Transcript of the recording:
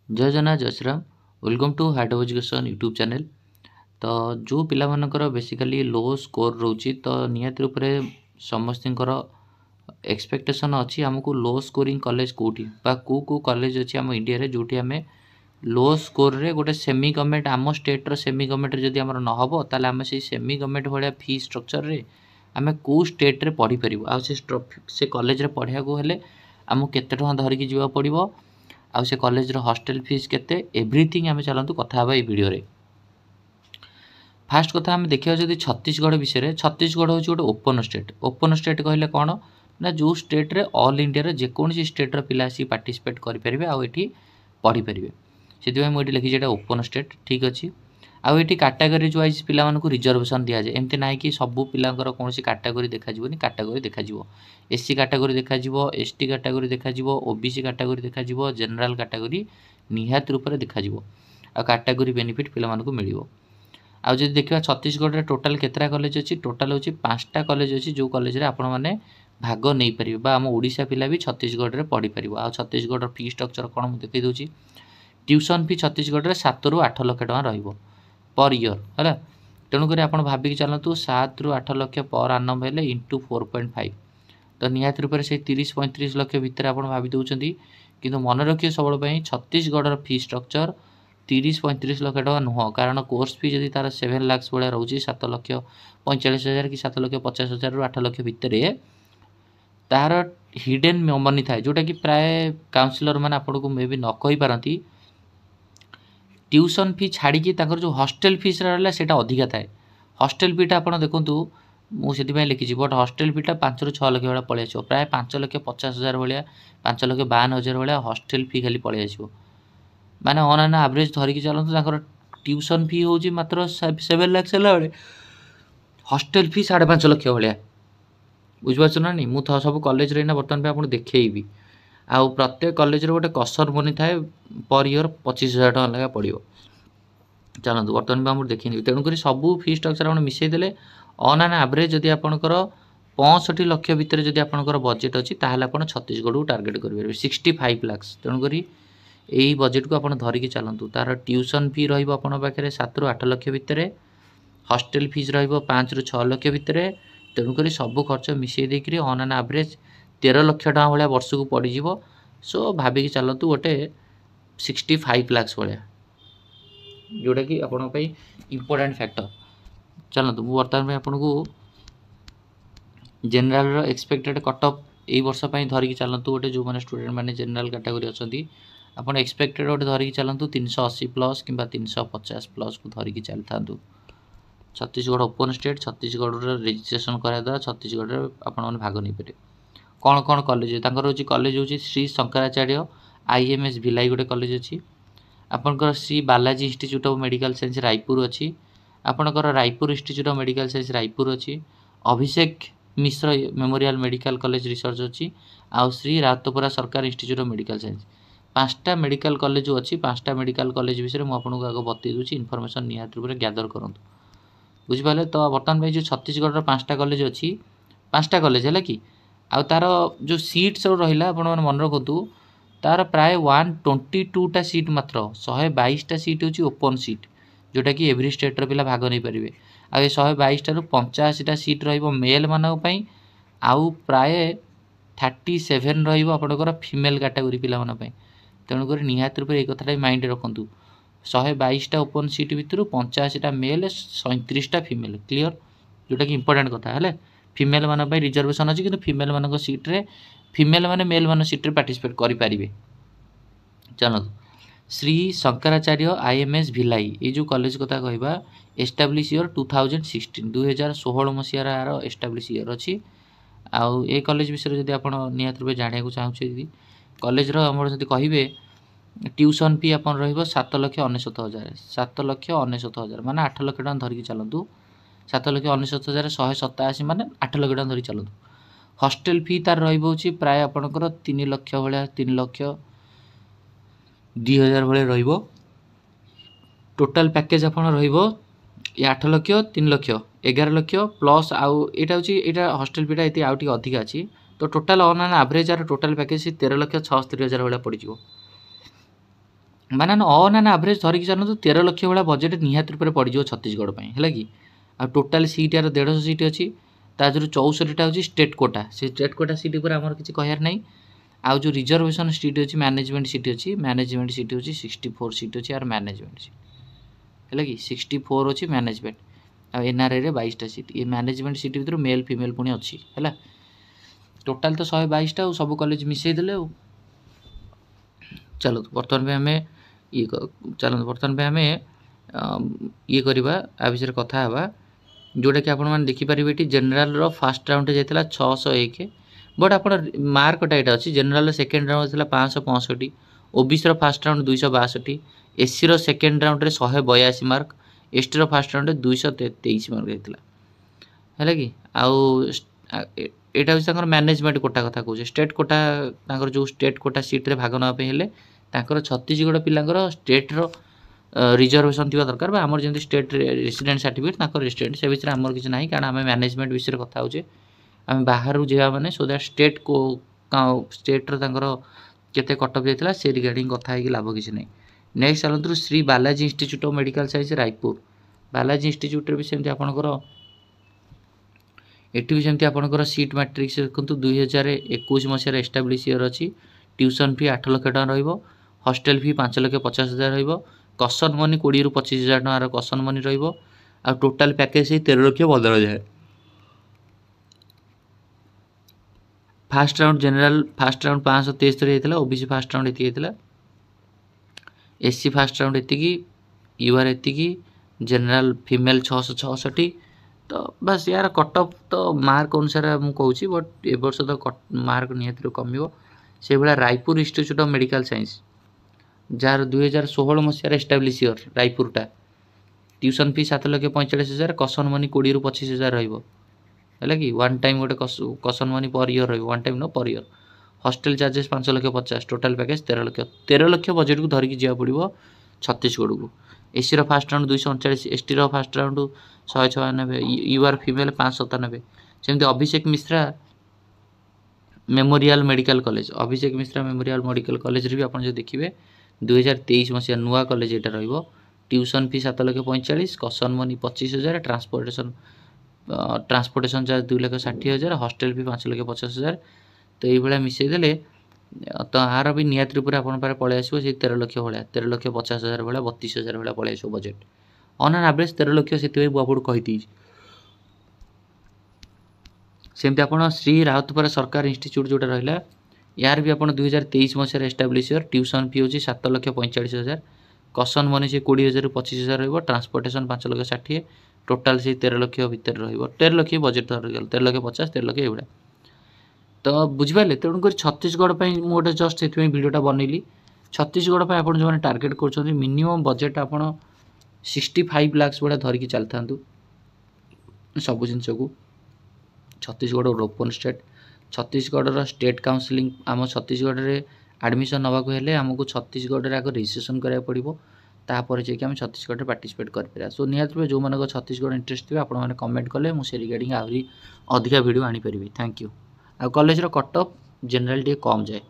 जय जगन्नाथ जय Shriram welcome to heart of education YouTube channel. तो जो पिलामानकर बेसिकली लो स्कोर रोची तो निहाती रूप से समस्तर एक्सपेक्टेशन अच्छी आमको लो स्कोरिंग कॉलेज कोठी बा को कॉलेज अच्छी आम इंडिया रे जोटी आम लो स्कोर रे गोटे सेमी गवर्नमेंट आम स्टेट रो सेमी गवर्नमेंट जदि आमर न हबो ताले आम से सेमी गवर्नमेंट भाया फी स्ट्रक्चर रे आम को स्टेट रे पढ़ी परिबो आ से कॉलेज रे पढ़िया को हेले आमको केते टका धरिकी जीवा पड़िबो आउ से कॉलेज रो हॉस्टल फीस केते एवरीथिंग आम चलतु कथा हबा ए वीडियो रे। फास्ट कथा आम देखिया जदि छत्तीसगढ़ विषय में छत्तीसगढ़ हूँ गोटे ओपन स्टेट कहले कौन ना जो स्टेट रे ऑल इंडिया रे जेकोसी स्टेट रो पिला आसी पार्टिसिपेट करेंगे आउ एठी पढ़ी पारे से मुझे लिखी ओपन स्टेट ठीक अच्छे। आउ ये कैटेगरी वाइज पिला रिजर्वेशन दि जाए एमती ना कि सबू पिलांकर कौन कैटेगरी देखा कैटेगरी देखा एससी कैटेगरी देखा एसटी कैटेगरी देखा ओबीसी कैटेगरी देखा जनरल कैटेगरी निहाती रूप से देखा आ कैटेगरी बेनिफिट पिला मिल। आउ जब देखा छत्तीसगढ़ में टोटाल केतरा कॉलेज अच्छी टोटाल हूँ 5टा कॉलेज अच्छी जो कॉलेज रे आपण मैंने भाग नहीं पारे आम ओडिशा पिला भी छत्तीसगढ़ में पढ़ी पार आ छत्तीसगढ़ फी स्ट्रक्चर कौन मुझे देखी दूसरी ट्यूशन फी छत्तीसगढ़ में 7 ରୁ 8 लाख टका रहिबो पर इयर है तेणुक आप भाविक चलतु 7 ରୁ 8 लाख पर आनम हेले इंटू 4.5 तो निहाती रूप से 30-35 लाख भितर आप भावी दौरान कि मन रखिए सब छत्तीसगढ़ फी स्ट्रक्चर 30-35 लाख टका नुह कारण कोर्स फी जब तार 7 लाख भाया रोचे 7,45,000 कि 7,50,000 ରୁ 8 लाख भितर तार हिडेन मनी थाए जोटा कि प्राय काउंसिलर मैंने आपको मे भी न कही पारती ट्यूशन फी छाड़ी जो हॉस्टल फीस रहा है अधिका थाए हॉस्टल फीटा आप देखूँ मुझे लिखी बट हॉस्टल फीटा 5 ରୁ 6 लाख भाया पलि आस प्राय 5,50,000 भाया 5,52,000 भाया हॉस्टल फी खाली पलि आस माने ऑन एन एवरेज धरिकी चलते ट्यूशन फी हूँ मात्र 7 लाख बेले हॉस्टल फी 5.5 लाख भाया बुझिपार ना नहीं मुझे सब कॉलेज रे ना बर्तमान आपको देखी आउ प्रत्येक कॉलेज रे गोटे कसर मनी थाए पर इयर 25,000 टका लगा पड़ो चलते बर्तमान भी आम देखी तेणुक सबू फी स्ट्रक्चर आप मिसेदेले ऑन एन एवरेज जदि आपंकर 65 लाख भितर जदि आपंकर बजेट अच्छी ताहले आप छत्तीसगढ़ को टार्गेट करेंगे 65 लाख तेणुक यही बजेट को आप धरिकी चलतु तार ट्यूशन फी रही 7 ରୁ 8 लाख भितर हॉस्टल फीस रो 5 ରୁ 6 लाख भितर तेणुक सबू खर्च मिसई देकर ऑन एन एवरेज 13 लाख टका भाया वर्ष को पड़ज सो भाविकी चलतु गोटे 65 लाख भाया जोटा कि आपण इम्पोर्टेंट फैक्टर। चलतु मुझे बर्तमान में आपको जनरल एक्सपेक्टेड कट ऑफ यही वर्ष धरिकी चलतु गोटे जो मैंने स्टूडेंट मैंने जनरल कैटेगरी अच्छा आप एक्सपेक्टेड गोटे धरिकी चलतु 380 प्लस कि 350 प्लस को धरिकी चली था Chhattisgarh open state Chhattisgarh registration कराया द्वारा छत्तीसगढ़ में भाग नहीं पारे कौन कौन कॉलेज हूँ कॉलेज हूँ श्री शंकराचार्य IMS भिलाई गोटे कॉलेज अच्छी आपंकर Shri Balaji institute of medical science Raipur अच्छी आपंकर Raipur institute of medical science Raipur अच्छी Abhishek Mishra memorial medical college research अच्छी आउ Shri Rawatpura Sarkar institute of medical science 5टा मेडिकल कॉलेज जो अच्छी 5टा मेडिकल कॉलेज विषय में मुझे आगे बतई दूसरी इनफर्मेशन निहाती रूप से गैदर करूँ बुझिपारे। तो बर्तमान में जो छत्तीसगढ़ 5टा कॉलेज अच्छी 5टा कॉलेज है कि आउ तार जो सीट सब रहा आप मन रखु तार प्राय 122टा सीट मात्र 122टा सीट हूँ ओपन सीट जोटा कि एवरी स्टेट पिला भाग नहीं पारे आ 122 ରୁ 85टा सीट रेल मानक आउ प्राय 37 रहा फीमेल कैटेगरी पिला तेणुक निहाती रूप एक कथा माइंड रखु 122टा ओपन सीट भितर 85टा मेल 37टा फीमेल क्लीयर जोटा कि इंपोर्टेंट कथा है फीमेल मान रिजर्वेशन अच्छी कि फीमेल मान सीट्रे फीमेल माने मेल मान सीट्रे पार्टिसिपेट करें। चलतु श्री शंकराचार्य IMS भिलाई ये जो कॉलेज कथा कहवा एस्टाब्लीश ईयर 2016 मसीहार एस्टाब्लीश ईयर अच्छी आउ ए कॉलेज विषय जब आप निहाती रूप जाना चाहूँगी कॉलेज जब कहे ट्यूशन फी आप 7,99,000 माने 8 लाख टका धरिकी चलतु 7,99,000 187 माने 8 लाख टका धरी चलतु हॉस्टल फी तार रही प्राय आपंकर 3 लाख भाया 3,02,000 भाया टोटाल पैकेज आप 8 लाख 3 लाख 11 लाख प्लस आउ यहाँ हॉस्टल फीटा ये आउ अधिका अच्छी तो टोटाल ऑन एन एवरेज आर टोटाल पैकेज 13,76,000 भाया पड़ ମାନେ ଅନ୍ ଆଭରେଜ ଧରିକି ଚାଲନ୍ତୁ 13 ଲକ୍ଷ ଭଳିଆ ବଜେଟ୍ ନିହାତି ରୂପରେ ପଡ଼ିଯିବ ଛତିଶଗଡ଼ ପାଇଁ ହେଲା କି। ଆଉ ଟୋଟାଲ ସିଟ୍ ୟାର 150 ସିଟ୍ ଅଛି, ତା ଦେହରୁ 64ଟା ହେଉଛି ଷ୍ଟେଟ୍ କୋଟା। ସେ ଷ୍ଟେଟ୍ କୋଟା ସିଟ୍ ଉପରେ ଆମର କିଛି କହିବାର ନାହିଁ। ଆଉ ଯେଉଁ ରିଜର୍ଭେସନ୍ ସିଟ୍ ଅଛି, ମ୍ୟାନେଜମେଣ୍ଟ ସିଟ୍ ଅଛି, ମ୍ୟାନେଜମେଣ୍ଟ ସିଟ୍ ହେଉଛି 64 ସିଟ୍ ଅଛି ଆର ମ୍ୟାନେଜମେଣ୍ଟ ସିଟ୍ ହେଲା କି। 64 ଅଛି ମ୍ୟାନେଜମେଣ୍ଟ, ଆଉ ଏନ୍ଆର୍ଆଇରେ 22ଟା ସିଟ୍। ଏ ମ୍ୟାନେଜମେଣ୍ଟ ସିଟ୍ ଭିତରୁ ମେଲ୍ ଫିମେଲ୍ ପୁଣି ଅଛି ହେଲା। ଟୋଟାଲ ତ 122ଟା ଆଉ ସବୁ କଲେଜ ମିଶାଇ ଦେଲେ ଆଉ। ଚାଲନ୍ତୁ ବର୍ତ୍ତମାନ ପାଇଁ ଆମେ ଇଏ କରିବା ଆ ବିଷୟରେ କଥା ହେବା, ଯେଉଁଟାକି ଆପଣମାନେ ଦେଖିପାରିବେ ଏଠି ଜେନେରାଲର ଫାର୍ଷ୍ଟ ରାଉଣ୍ଡରେ ଯାଇଥିଲା 601, ବଟ୍ ଆପଣ ମାର୍କଟା ଏଇଟା ଅଛି। ଜେନେରାଲର ସେକେଣ୍ଡ ରାଉଣ୍ଡ ଥିଲା 565, ଓବିସିର ଫାର୍ଷ୍ଟ ରାଉଣ୍ଡ 262, ଏସିର ସେକେଣ୍ଡ ରାଉଣ୍ଡରେ 182 ମାର୍କ, ଏସଟିର ଫାର୍ଷ୍ଟ ରାଉଣ୍ଡରେ 223 ମାର୍କ ହେଇଥିଲା ହେଲା କି। ଆଉ ଏଇଟା ହେଉଛି ତାଙ୍କର ମ୍ୟାନେଜମେଣ୍ଟ କୋଟା କଥା କହୁଛେ। ଷ୍ଟେଟ୍ କୋଟା ତାଙ୍କର ଯେଉଁ ଷ୍ଟେଟ୍ କୋଟା ସିଟ୍ରେ ଭାଗ ନେବା ପାଇଁ ହେଲେ ତାଙ୍କର ଛତିଶଗଡ଼ ପିଲାଙ୍କର ଷ୍ଟେଟ୍ର ରିଜର୍ଭେସନ୍ ଥିବା ଦରକାର, ବା ଆମର ଯେମିତି ଷ୍ଟେଟ୍ ରେସିଡେଣ୍ଟ ସାର୍ଟିଫିକେଟ୍ ତାଙ୍କର ରେସିଡେଣ୍ଟ, ସେ ବିଷୟରେ ଆମର କିଛି ନାହିଁ, କାରଣ ଆମେ ମ୍ୟାନେଜମେଣ୍ଟ ବିଷୟରେ କଥା ହେଉଛେ। ଆମେ ବାହାରୁ ଯିବା ମାନେ ସୋ ଦ୍ୟାଟ୍ ଷ୍ଟେଟ୍ର ତାଙ୍କର କେତେ କଟଅଫ୍ ଯାଇଥିଲା ସେ ରିଗାର୍ଡ଼ିଂ କଥା ହେଇକି ଲାଭ କିଛି ନାହିଁ। ନେକ୍ସଟ ଚାଲନ୍ତୁ Shri Balaji institute of medical science Raipur. Balaji ଇନଷ୍ଟିଚ୍ୟୁଟ୍ରେ ବି ସେମିତି ଆପଣଙ୍କର ଏଠି ବି ସେମିତି ଆପଣଙ୍କର ସିଟ୍ ମ୍ୟାଟ୍ରିକ୍ସ ଦେଖନ୍ତୁ 2021 ମସିହାରେ ଏଷ୍ଟାବ୍ଲିଶ୍ ଇୟର୍ ଅଛି। ଟ୍ୟୁସନ୍ ଫି 8 ଲକ୍ଷ ଟଙ୍କା ରହିବ, ହଷ୍ଟେଲ୍ ଫି 5,50,000 ରହିବ, କସନ୍ ମନି 20ରୁ 25,000 ଟଙ୍କାର କସନ୍ ମନି ରହିବ, ଆଉ ଟୋଟାଲ୍ ପ୍ୟାକେଜ୍ ସେଇ 13,15,000। First round general first round 573 ହେଇଥିଲା, ଓବିସି ଫାର୍ଷ୍ଟ ରାଉଣ୍ଡ ଏତିକି ହେଇଥିଲା, ଏସସି ଫାର୍ଷ୍ଟ ରାଉଣ୍ଡ ଏତିକି, ୟୁଆର୍ ଏତିକି, ଜେନେରାଲ ଫିମେଲ୍ 666। ତ ବାସ୍ ୟାର କଟ୍ ଅଫ୍ ତ ମାର୍କ ଅନୁସାରେ ମୁଁ କହୁଛି, ବଟ୍ ଏ ବର୍ଷ ତ ମାର୍କ ନିହାତି କମିବ। ସେଇଭଳିଆ Raipur institute of medical science, ଯାହାର 2016 ମସିହାରେ ଏଷ୍ଟାବ୍ଲିଶ୍ ଇୟର୍ ରାୟପୁରଟା, ଟ୍ୟୁସନ୍ ଫି 7,45,000, କସନ୍ ମନି 20ରୁ 25,000 ରହିବ ହେଲା କି। ୱାନ୍ ଟାଇମ୍ ଗୋଟେ କସନ୍ ମନି ପର୍ ଇୟର୍ ରହିବ, ୱାନ୍ ଟାଇମ୍ ନ per year. Hostel charges 5,50,000, total package 13 lakh ବଜେଟ୍କୁ ଧରିକି ଯିବାକୁ ପଡ଼ିବ ଛତିଶଗଡ଼କୁ। ଏସିର ଫାର୍ଷ୍ଟ ରାଉଣ୍ଡ 239, ଏସଟିର ଫାର୍ଷ୍ଟ ରାଉଣ୍ଡ 196, ୟୁଆର୍ ଫିମେଲ୍ 597। ସେମିତି Abhishek Mishra memorial medical college, Abhishek Mishra memorial medical କଲେଜରେ ବି ଆପଣ ଯଦି ଦେଖିବେ 2023 ମସିହା ନୂଆ କଲେଜ ଏଇଟା ରହିବ। Tuition fee 7,45,000, caution money 25,000, transportation charge 2,60,000, hostel fee 5,50,000। ତ ଏଇଭଳିଆ ମିଶାଇ ଦେଲେ ତ ଆର ବି ନିହାତି ରୂପରେ ଆପଣଙ୍କ ପାଖରେ ପଳେଇ ଆସିବ ସେଇ 13 ଲକ୍ଷ ଭଳିଆ, 13,50,000 ଭଳିଆ, 32,000 ଭଳିଆ ପଳେଇ ଆସିବ ବଜେଟ୍। ଅନ୍ ଆନ୍ ଆଭରେଜ୍ 13 ଲକ୍ଷ, ସେଥିପାଇଁ ମୁଁ ଆପଣଙ୍କୁ କହିଦେଇଛି। ସେମିତି ଆପଣ ଶ୍ରୀ ରାଉତପରା ସରକାର ଇନଷ୍ଟିଚ୍ୟୁଟ୍ ଯେଉଁଟା ରହିଲା, ୟାର ବି ଆପଣ 2023 ମସିହାରେ ଏଷ୍ଟାବ୍ଲିଶ୍ ଇୟର୍, ଟ୍ୟୁସନ୍ ଫି ହେଉଛି 7,45,000, କସନ୍ ମନି ସେ 20,000ରୁ 25,000 ରହିବ, ଟ୍ରାନ୍ସପୋର୍ଟେସନ୍ 5,60,000, ଟୋଟାଲ୍ ସେଇ 13 ଲକ୍ଷ ଭିତରେ ରହିବ। 13 ଲକ୍ଷ ବଜେଟ୍ ଧରିଗଲା, 13,50,000, 13 ଲକ୍ଷ ଏଇଭଳିଆ। ତ ବୁଝିପାରିଲେ, ତେଣୁକରି ଛତିଶଗଡ଼ ପାଇଁ ମୁଁ ଗୋଟେ ଜଷ୍ଟ ସେଥିପାଇଁ ଭିଡ଼ିଓଟା ବନେଇଲି। ଛତିଶଗଡ଼ ପାଇଁ ଆପଣ ଯେଉଁମାନେ ଟାର୍ଗେଟ୍ କରୁଛନ୍ତି, ମିନିମମ୍ ବଜେଟ୍ ଆପଣ 65 ଲାକ୍ସ ଭଳିଆ ଧରିକି ଚାଲିଥାନ୍ତୁ ସବୁ ଜିନିଷକୁ। ଛତିଶଗଡ଼ ଗୋଟେ ଓପନ୍ ଷ୍ଟେଟ୍, ଛତିଶଗଡ଼ର ଷ୍ଟେଟ୍ କାଉନସିଲିଂ, ଆମ ଛତିଶଗଡ଼ରେ ଆଡ଼ମିସନ୍ ନେବାକୁ ହେଲେ ଆମକୁ ଛତିଶଗଡ଼ରେ ଆଗ ରେଜିଷ୍ଟ୍ରେସନ୍ କରିବାକୁ ପଡ଼ିବ, ତାପରେ ଯାଇକି ଆମେ ଛତିଶଗଡ଼ରେ ପାର୍ଟିସିପେଟ୍ କରିପାରିବା। ସୋ ନିହାତି ଭାବେ ଯେଉଁମାନଙ୍କ ଛତିଶଗଡ଼ ଇଣ୍ଟରେଷ୍ଟ ଥିବେ ଆପଣମାନେ କମେଣ୍ଟ କଲେ ମୁଁ ସେ ରିଗାର୍ଡ଼ିଂ ଆହୁରି ଅଧିକା ଭିଡ଼ିଓ ଆଣିପାରିବି। Thank you. ଆଉ କଲେଜର କଟ୍ ଅଫ୍ ଜେନେରାଲ ଟିକେ କମ୍ ଯାଏ।